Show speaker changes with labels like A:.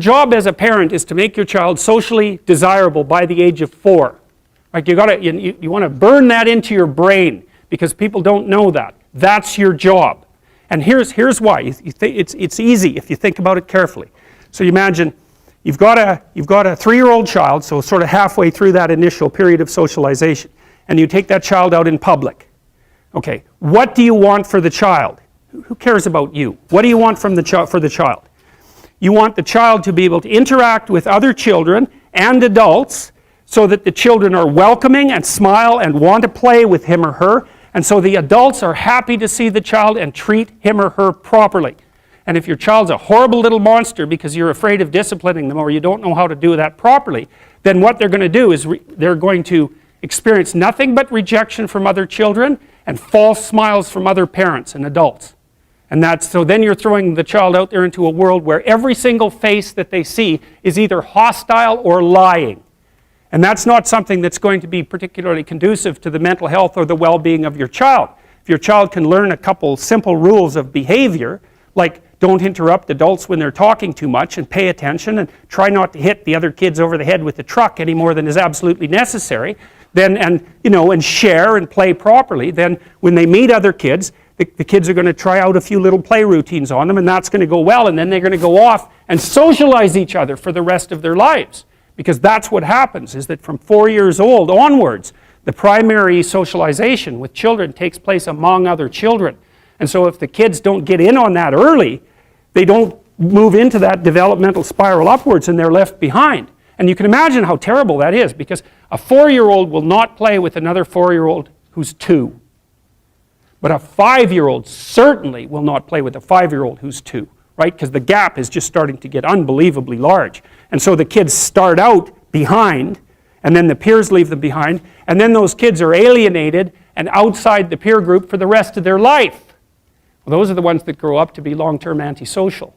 A: job as a parent is to make your child socially desirable by the age of 4. Right? You want to burn that into your brain because people don't know that. That's your job. And here's why. It's easy if you think about it carefully. So you imagine you've got a 3-year-old child, so sort of halfway through that initial period of socialization, and you take that child out in public. Okay, what do you want for the child? Who cares about you? What do you want from for the child? You want the child to be able to interact with other children and adults so that the children are welcoming and smile and want to play with him or her, and so the adults are happy to see the child and treat him or her properly. And if your child's a horrible little monster because you're afraid of disciplining them or you don't know how to do that properly, then what they're going to do is they're going to experience nothing but rejection from other children and false smiles from other parents and adults. And so then you're throwing the child out there into a world where every single face that they see is either hostile or lying. And that's not something that's going to be particularly conducive to the mental health or the well-being of your child. If your child can learn a couple simple rules of behavior, like don't interrupt adults when they're talking too much and pay attention and try not to hit the other kids over the head with the truck any more than is absolutely necessary, then and share and play properly, then when they meet other kids, the kids are going to try out a few little play routines on them, and that's going to go well, and then they're going to go off and socialize each other for the rest of their lives. Because that's what happens, is that from 4 years old onwards, the primary socialization with children takes place among other children. And so if the kids don't get in on that early, they don't move into that developmental spiral upwards and they're left behind. And you can imagine how terrible that is, because a 4-year-old will not play with another 4-year-old who's 2. But a 5-year-old certainly will not play with a 5-year-old who's 2, right? Because the gap is just starting to get unbelievably large. And so the kids start out behind, and then the peers leave them behind, and then those kids are alienated and outside the peer group for the rest of their life. Well, those are the ones that grow up to be long-term antisocial.